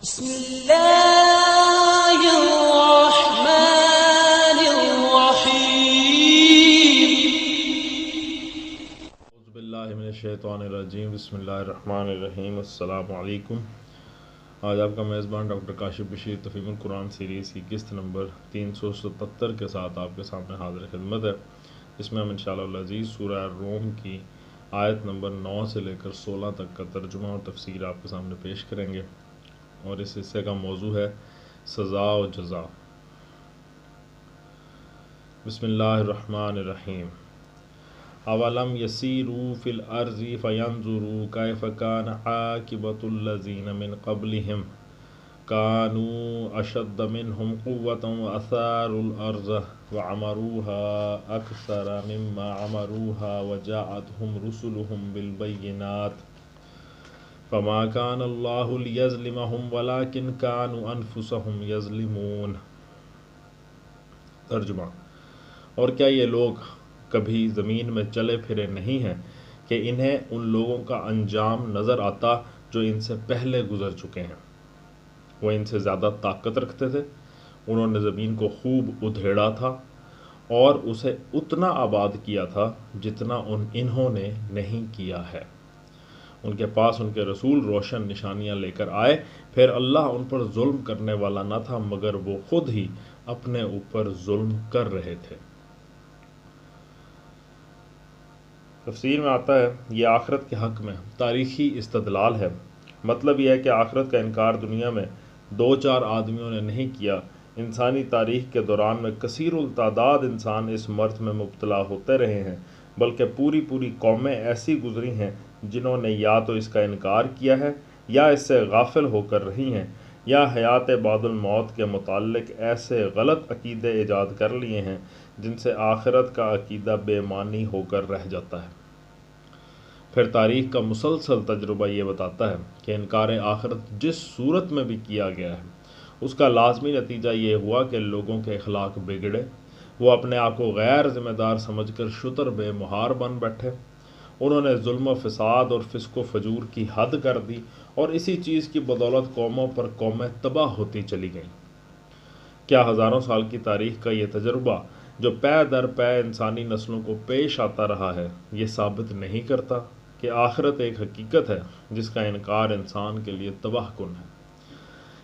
بسم اللہ الرحمن الرحیم اعوذ باللہ من الشیطان الرجیم بسم اللہ الرحمن الرحیم السلام علیکم۔ آج آپ کا میزبان ڈاکٹر کاشف بشیر تفہیم القرآن سیریز کی قسط نمبر 377 کے ساتھ آپ کے سامنے حاضر خدمت ہے، جس میں ہم انشاءاللہ العزیز سورہ الروم کی آیت نمبر 9 سے لے کر 16 تک کا ترجمہ اور تفسیر آپ کے سامنے پیش کریں گے، اور اس حصے کا موضوع ہے سزا و جزا۔ بسم اللہ الرحمن الرحیم۔ اولم یسیروا فی الارض فینظروا کیف کان عاقبۃ الذین من قبلہم کانوا اشد منہم قوۃ واثاروا الارض وعمروها اکثر مما عمروها وجاءتهم رسلهم بالبینات فما كان الله ليظلمهم ولكن كانوا انفسهم يظلمون۔ ترجمہ: اور کیا یہ لوگ کبھی زمین میں چلے پھرے نہیں ہیں کہ انہیں ان لوگوں کا انجام نظر آتا جو ان سے پہلے گزر چکے ہیں؟ وہ ان سے زیادہ طاقت رکھتے تھے، انہوں نے زمین کو خوب ادھیڑا تھا اور اسے اتنا آباد کیا تھا جتنا انہوں نے نہیں کیا ہے۔ ان کے پاس ان کے رسول روشن نشانیاں لے کر آئے، پھر اللہ ان پر ظلم کرنے والا نہ تھا مگر وہ خود ہی اپنے اوپر ظلم کر رہے تھے۔ تفسیر میں آتا ہے یہ آخرت کے حق میں تاریخی استدلال ہے۔ مطلب یہ ہے کہ آخرت کا انکار دنیا میں 2-4 آدمیوں نے نہیں کیا، انسانی تاریخ کے دوران میں کثیر التعداد انسان اس مرض میں مبتلا ہوتے رہے ہیں، بلکہ پوری قومیں ایسی گزری ہیں جنہوں نے یا تو اس کا انکار کیا ہے یا اس سے غافل ہو کر رہی ہیں، یا حیات بعد الموت کے متعلق ایسے غلط عقیدے ایجاد کر لیے ہیں جن سے آخرت کا عقیدہ بے معنی ہو کر رہ جاتا ہے۔ پھر تاریخ کا مسلسل تجربہ یہ بتاتا ہے کہ انکار آخرت جس صورت میں بھی کیا گیا ہے، اس کا لازمی نتیجہ یہ ہوا کہ لوگوں کے اخلاق بگڑے، وہ اپنے آپ کو غیر ذمہ دار سمجھ کر شتر بے مہار بن بیٹھے، انہوں نے ظلم و فساد اور فسق و فجور کی حد کر دی، اور اسی چیز کی بدولت قوموں پر قومیں تباہ ہوتی چلی گئیں۔ کیا ہزاروں سال کی تاریخ کا یہ تجربہ جو پے در پے انسانی نسلوں کو پیش آتا رہا ہے، یہ ثابت نہیں کرتا کہ آخرت ایک حقیقت ہے جس کا انکار انسان کے لیے تباہ کن ہے؟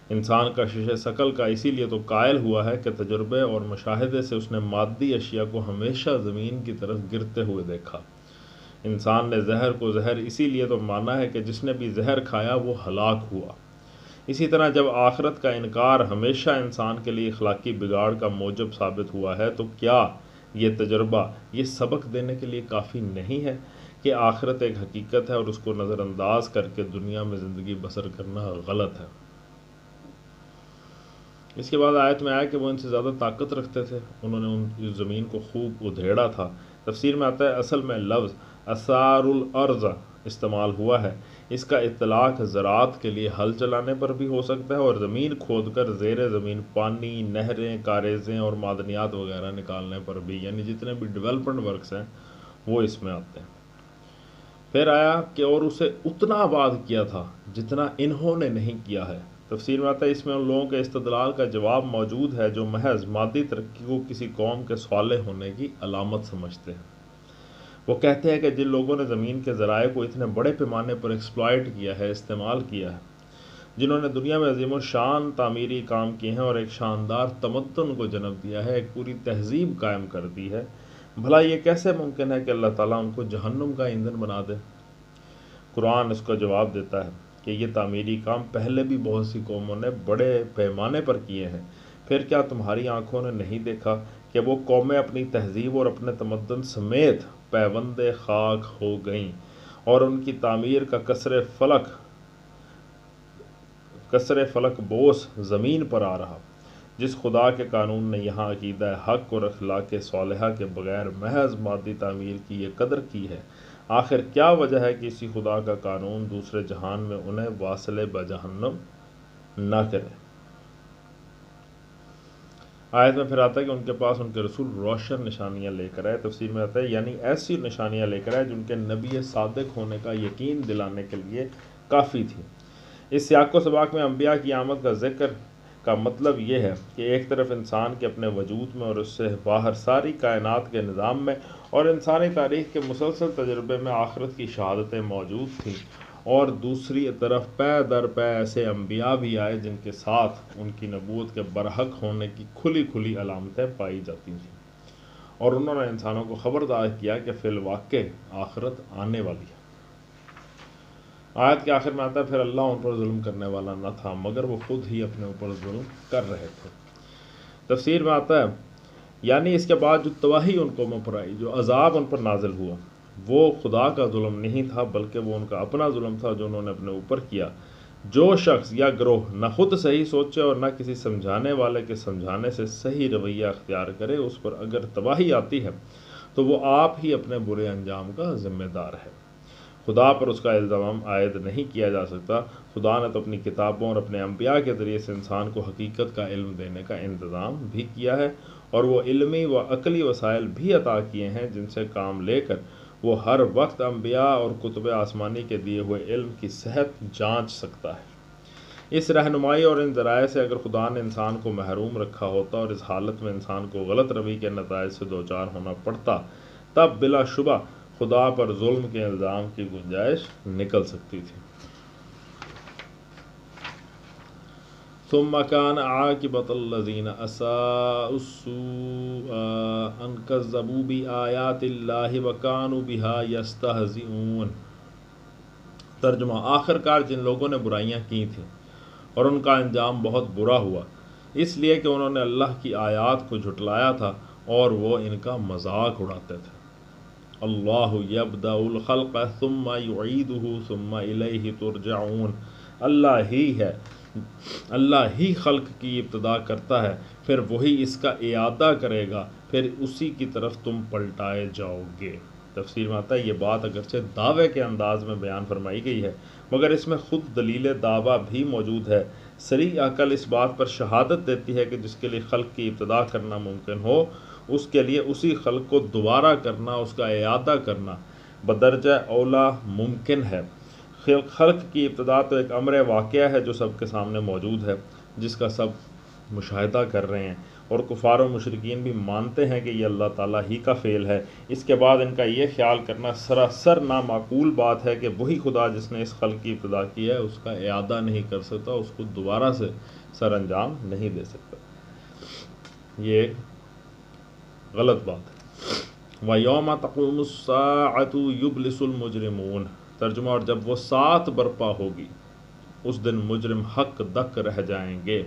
انسان کا شیشہ ثقل کا اسی لیے تو قائل ہوا ہے کہ تجربے اور مشاہدے سے اس نے مادی اشیاء کو ہمیشہ زمین کی طرف گرتے ہوئے دیکھا۔ انسان نے زہر کو زہر اسی لیے تو مانا ہے کہ جس نے بھی زہر کھایا وہ ہلاک ہوا۔ اسی طرح جب آخرت کا انکار ہمیشہ انسان کے لیے اخلاقی بگاڑ کا موجب ثابت ہوا ہے، تو کیا یہ تجربہ یہ سبق دینے کے لیے کافی نہیں ہے کہ آخرت ایک حقیقت ہے اور اس کو نظر انداز کر کے دنیا میں زندگی بسر کرنا غلط ہے؟ اس کے بعد آیت میں آیا کہ وہ ان سے زیادہ طاقت رکھتے تھے، انہوں نے ان زمین کو خوب ادھیڑا تھا۔ تفسیر میں آتا ہے اصل میں لفظ اثار الارض استعمال ہوا ہے، اس کا اطلاق زراعت کے لیے ہل چلانے پر بھی ہو سکتا ہے اور زمین کھود کر زیر زمین پانی، نہریں، کاریزیں اور معدنیات وغیرہ نکالنے پر بھی، یعنی جتنے بھی ڈیولپمنٹ ورکس ہیں وہ اس میں آتے ہیں۔ پھر آیا کہ اور اسے اتنا آباد کیا تھا جتنا انہوں نے نہیں کیا ہے۔ تفسیر میں آتا ہے اس میں ان لوگوں کے استدلال کا جواب موجود ہے جو محض مادی ترقی کو کسی قوم کے صالح ہونے کی علامت سمجھتے ہیں۔ وہ کہتے ہیں کہ جن لوگوں نے زمین کے ذرائع کو اتنے بڑے پیمانے پر ایکسپلائٹ کیا ہے، استعمال کیا ہے، جنہوں نے دنیا میں عظیم الشان تعمیری کام کیے ہیں اور ایک شاندار تمدن کو جنم دیا ہے، ایک پوری تہذیب قائم کر دی ہے، بھلا یہ کیسے ممکن ہے کہ اللہ تعالیٰ ان کو جہنم کا ایندھن بنا دے؟ قرآن اس کا جواب دیتا ہے کہ یہ تعمیری کام پہلے بھی بہت سی قوموں نے بڑے پیمانے پر کیے ہیں، پھر کیا تمہاری آنکھوں نے نہیں دیکھا کہ وہ قومیں اپنی تہذیب اور اپنے تمدن سمیت پیوند خاک ہو گئیں اور ان کی تعمیر کا کسر فلک بوس زمین پر آ رہا؟ جس خدا کے قانون نے یہاں عقیدہ حق اور اخلاق صالحہ کے بغیر محض مادی تعمیر کی یہ قدر کی ہے، آخر کیا وجہ ہے کہ اسی خدا کا قانون دوسرے جہان میں انہیں واصل بجہنم نہ کرے؟ آیت میں پھر آتا ہے کہ ان کے پاس ان کے رسول روشن نشانیاں لے کر آئے۔ تفسیر میں آتا ہے یعنی ایسی نشانیاں لے کر آئے جن کے نبی صادق ہونے کا یقین دلانے کے لیے کافی تھی۔ اس سیاق و سباق میں انبیاء کی آمد کا ذکر کا مطلب یہ ہے کہ ایک طرف انسان کے اپنے وجود میں اور اس سے باہر ساری کائنات کے نظام میں اور انسانی تاریخ کے مسلسل تجربے میں آخرت کی شہادتیں موجود تھیں، اور دوسری طرف پے در پے ایسے انبیاء بھی آئے جن کے ساتھ ان کی نبوت کے برحق ہونے کی کھلی کھلی علامتیں پائی جاتی تھیں، اور انہوں نے انسانوں کو خبردار کیا کہ فی الواقع آخرت آنے والی ہے۔ آیت کے آخر میں آتا ہے پھر اللہ ان پر ظلم کرنے والا نہ تھا مگر وہ خود ہی اپنے اوپر ظلم کر رہے تھے۔ تفسیر میں آتا ہے یعنی اس کے بعد جو تباہی ان قوموں پر آئی، جو عذاب ان پر نازل ہوا، وہ خدا کا ظلم نہیں تھا بلکہ وہ ان کا اپنا ظلم تھا جو انہوں نے اپنے اوپر کیا۔ جو شخص یا گروہ نہ خود صحیح سوچے اور نہ کسی سمجھانے والے کے سمجھانے سے صحیح رویہ اختیار کرے، اس پر اگر تباہی آتی ہے تو وہ آپ ہی اپنے برے انجام کا ذمہ دار ہے۔ خدا پر اس کا الزام عائد نہیں کیا جا سکتا۔ خدا نے تو اپنی کتابوں اور اپنے انبیاء کے ذریعے سے انسان کو حقیقت کا علم دینے کا انتظام بھی کیا ہے، اور وہ علمی و عقلی وسائل بھی عطا کیے ہیں جن سے کام لے کر وہ ہر وقت انبیاء اور کتب آسمانی کے دیے ہوئے علم کی صحت جانچ سکتا ہے۔ اس رہنمائی اور ان ذرائع سے اگر خدا نے انسان کو محروم رکھا ہوتا اور اس حالت میں انسان کو غلط روی کے نتائج سے دوچار ہونا پڑتا، تب بلا شبہ خدا پر ظلم کے الزام کی گنجائش نکل سکتی تھی۔ ثم كان عاقبة الذين اساءوا السوء ان كذبوا بآيات الله وكانوا بها يستهزئون۔ ترجمہ: آخر کار جن لوگوں نے برائیاں کی تھیں اور ان کا انجام بہت برا ہوا، اس لیے کہ انہوں نے اللہ کی آیات کو جھٹلایا تھا اور وہ ان کا مذاق اڑاتے تھے۔ اللہ یبدأ الخلق ثم یعیدہ ثم الیہ ترجعون۔ اللہ ہی خلق کی ابتدا کرتا ہے، پھر وہی اس کا اعادہ کرے گا، پھر اسی کی طرف تم پلٹائے جاؤ گے۔ تفسیر میں آتا ہے یہ بات اگرچہ دعوے کے انداز میں بیان فرمائی گئی ہے مگر اس میں خود دلیل دعویٰ بھی موجود ہے۔ صریح عقل اس بات پر شہادت دیتی ہے کہ جس کے لیے خلق کی ابتدا کرنا ممکن ہو، اس کے لیے اسی خلق کو دوبارہ کرنا، اس کا اعادہ کرنا بدرجہ اولا ممکن ہے۔ خلق کی ابتدا تو ایک امر واقعہ ہے جو سب کے سامنے موجود ہے، جس کا سب مشاہدہ کر رہے ہیں، اور کفار و مشرکین بھی مانتے ہیں کہ یہ اللہ تعالیٰ ہی کا فعل ہے۔ اس کے بعد ان کا یہ خیال کرنا سراسر نامعقول بات ہے کہ وہی خدا جس نے اس خلق کی ابتدا کی ہے اس کا اعادہ نہیں کر سکتا، اس کو دوبارہ سے سر انجام نہیں دے سکتا۔ یہ ایک غلط بات ہے۔ وَيَوْمَ تَقُومُ السَّاعَةُ يُبْلِسُ الْمُجْرِمُونَ۔ ترجمہ: اور جب وہ ساعت برپا ہوگی اس دن مجرم حق دک رہ جائیں گے۔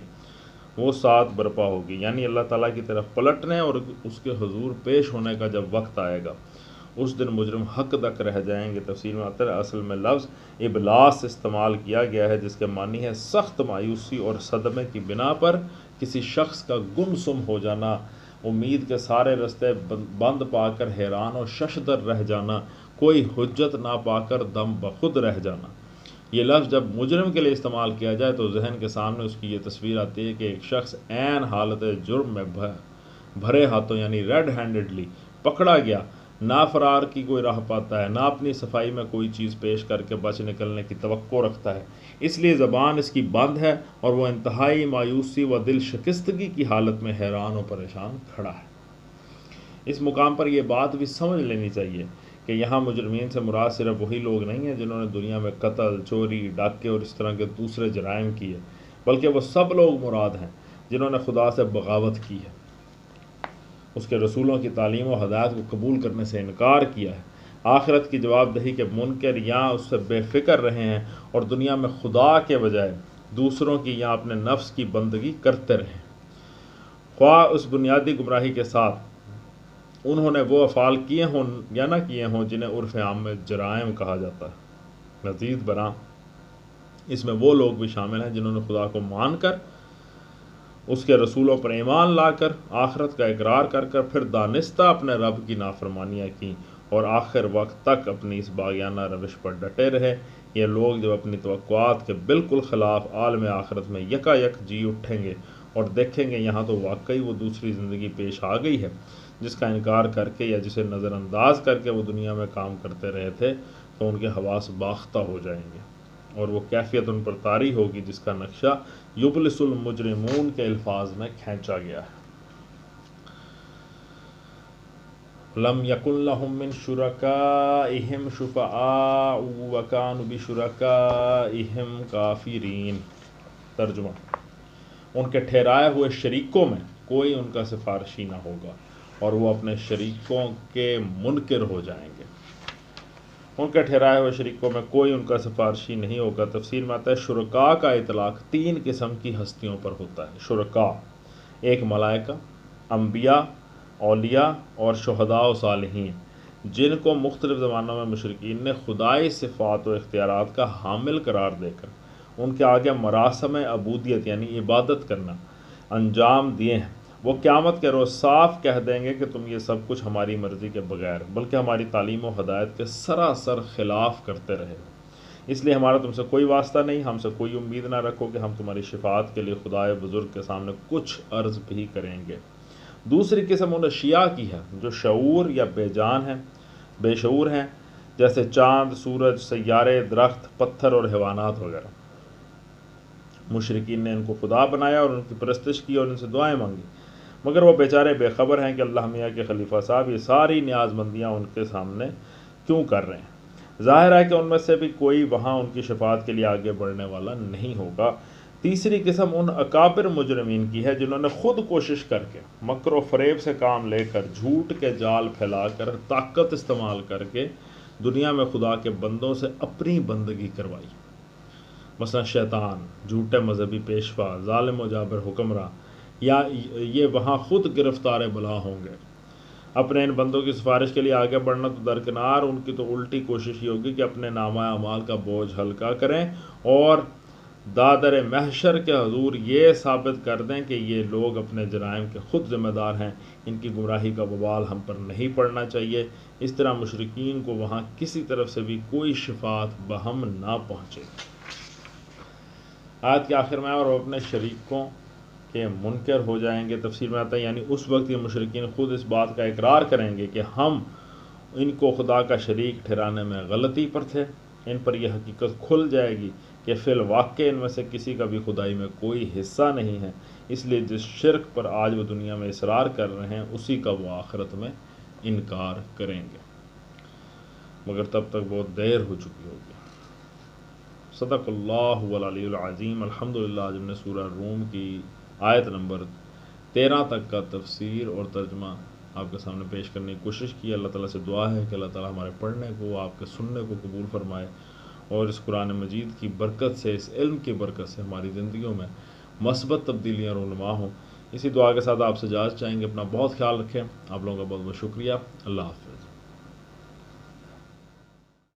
وہ ساعت برپا ہوگی یعنی اللہ تعالیٰ کی طرف پلٹنے اور اس کے حضور پیش ہونے کا جب وقت آئے گا، اس دن مجرم حق دک رہ جائیں گے۔ تفسیر میں آتا ہے اصل میں لفظ ابلاس استعمال کیا گیا ہے جس کے معنی ہے سخت مایوسی اور صدمے کی بنا پر کسی شخص کا گم سم ہو جانا، امید کے سارے رستے بند پا کر حیران و ششدر رہ جانا، کوئی حجت نہ پا کر دم بخود رہ جانا۔ یہ لفظ جب مجرم کے لیے استعمال کیا جائے تو ذہن کے سامنے اس کی یہ تصویر آتی ہے کہ ایک شخص عین حالت جرم میں بھرے ہاتھوں یعنی ریڈ ہینڈڈلی پکڑا گیا، نہ فرار کی کوئی راہ پاتا ہے، نہ اپنی صفائی میں کوئی چیز پیش کر کے بچ نکلنے کی توقع رکھتا ہے، اس لیے زبان اس کی بند ہے اور وہ انتہائی مایوسی و دل شکستگی کی حالت میں حیران و پریشان کھڑا ہے۔ اس مقام پر یہ بات بھی سمجھ لینی چاہیے کہ یہاں مجرمین سے مراد صرف وہی لوگ نہیں ہیں جنہوں نے دنیا میں قتل، چوری، ڈاکے اور اس طرح کے دوسرے جرائم کیے، بلکہ وہ سب لوگ مراد ہیں جنہوں نے خدا سے بغاوت کی ہے، اس کے رسولوں کی تعلیم و ہدایت کو قبول کرنے سے انکار کیا ہے، آخرت کی جواب دہی کے منکر یا اس سے بے فکر رہے ہیں اور دنیا میں خدا کے بجائے دوسروں کی یا اپنے نفس کی بندگی کرتے رہے، خواہ اس بنیادی گمراہی کے ساتھ انہوں نے وہ افعال کیے ہوں یا نہ کیے ہوں جنہیں عرف عام میں جرائم کہا جاتا ہے۔ مزید برآں اس میں وہ لوگ بھی شامل ہیں جنہوں نے خدا کو مان کر، اس کے رسولوں پر ایمان لا کر، آخرت کا اقرار کر کر پھر دانستہ اپنے رب کی نافرمانیاں کیں اور آخر وقت تک اپنی اس باغیانہ روش پر ڈٹے رہے۔ یہ لوگ جب اپنی توقعات کے بالکل خلاف عالم آخرت میں یکا یک جی اٹھیں گے اور دیکھیں گے یہاں تو واقعی وہ دوسری زندگی پیش آ گئی ہے جس کا انکار کر کے یا جسے نظر انداز کر کے وہ دنیا میں کام کرتے رہے تھے، تو ان کے حواس باختہ ہو جائیں گے اور وہ کیفیت ان پر طاری ہوگی جس کا نقشہ یبلس المجرمون کے الفاظ میں کھینچا گیا ہے۔ لم یکن لہم من شرکائہم شفعاء وکانوا بشرکائہم کافرین۔ ترجمہ: ان کے ٹھہرائے ہوئے شریکوں میں کوئی ان کا سفارشی نہ ہوگا اور وہ اپنے شریکوں کے منکر ہو جائیں گے۔ ان کے ٹھہرائے ہوئے شریکوں میں کوئی ان کا سفارشی نہیں ہوگا۔ تفسیر میں آتا ہے شرکاء کا اطلاق 3 قسم کی ہستیوں پر ہوتا ہے۔ شرکاء، ایک ملائکہ، انبیاء، اولیاء اور شہداء و صالحین، جن کو مختلف زمانوں میں مشرکین نے خدائی صفات و اختیارات کا حامل قرار دے کر ان کے آگے مراسم عبودیت یعنی عبادت کرنا انجام دیے ہیں۔ وہ قیامت کے روز صاف کہہ دیں گے کہ تم یہ سب کچھ ہماری مرضی کے بغیر بلکہ ہماری تعلیم و ہدایت کے سراسر خلاف کرتے رہے، اس لیے ہمارا تم سے کوئی واسطہ نہیں، ہم سے کوئی امید نہ رکھو کہ ہم تمہاری شفاعت کے لیے خدائے بزرگ کے سامنے کچھ عرض بھی کریں گے۔ دوسری قسم ان اشیاء کی ہے جو شعور یا بے جان ہیں، بے شعور ہیں، جیسے چاند، سورج، سیارے، درخت، پتھر اور حیوانات وغیرہ۔ مشرکین نے ان کو خدا بنایا اور ان کی پرستش کی اور ان سے دعائیں مانگی، مگر وہ بیچارے بے خبر ہیں کہ اللہ میاں کے خلیفہ صاحب یہ ساری نیاز مندیاں ان کے سامنے کیوں کر رہے ہیں۔ ظاہر ہے کہ ان میں سے بھی کوئی وہاں ان کی شفاعت کے لیے آگے بڑھنے والا نہیں ہوگا۔ تیسری قسم ان اکابر مجرمین کی ہے جنہوں نے خود کوشش کر کے مکر و فریب سے کام لے کر جھوٹ کے جال پھیلا کر طاقت استعمال کر کے دنیا میں خدا کے بندوں سے اپنی بندگی کروائی، مثلا شیطان، جھوٹے مذہبی پیشوا، ظالم و جابر حکمراں، یا یہ وہاں خود گرفتار بلا ہوں گے۔ اپنے ان بندوں کی سفارش کے لیے آگے بڑھنا تو درکنار، ان کی تو الٹی کوشش ہی ہوگی کہ اپنے نامہ اعمال کا بوجھ ہلکا کریں اور دادر محشر کے حضور یہ ثابت کر دیں کہ یہ لوگ اپنے جرائم کے خود ذمہ دار ہیں، ان کی گمراہی کا وبال ہم پر نہیں پڑنا چاہیے۔ اس طرح مشرکین کو وہاں کسی طرف سے بھی کوئی شفاعت بہم نہ پہنچے۔ آیت کے آخر میں اور وہ اپنے شریکوں کے منکر ہو جائیں گے۔ تفسیر میں آتا ہے یعنی اس وقت یہ مشرکین خود اس بات کا اقرار کریں گے کہ ہم ان کو خدا کا شریک ٹھہرانے میں غلطی پر تھے۔ ان پر یہ حقیقت کھل جائے گی کہ فی الواقع ان میں سے کسی کا بھی خدائی میں کوئی حصہ نہیں ہے، اس لیے جس شرک پر آج وہ دنیا میں اصرار کر رہے ہیں اسی کا وہ آخرت میں انکار کریں گے، مگر تب تک بہت دیر ہو چکی ہوگی۔ صدق اللہ العلی العظیم۔ الحمدللہ آج ہم نے سورہ روم کی آیت نمبر 13 تک کا تفسیر اور ترجمہ آپ کے سامنے پیش کرنے کی کوشش کی۔ اللہ تعالیٰ سے دعا ہے کہ اللہ تعالیٰ ہمارے پڑھنے کو، آپ کے سننے کو قبول فرمائے اور اس قرآن مجید کی برکت سے، اس علم کی برکت سے ہماری زندگیوں میں مثبت تبدیلیاں رونما ہوں۔ اسی دعا کے ساتھ آپ سے اجازت چاہیں گے۔ اپنا بہت خیال رکھیں۔ آپ لوگوں کا بہت بہت شکریہ۔ اللہ حافظ۔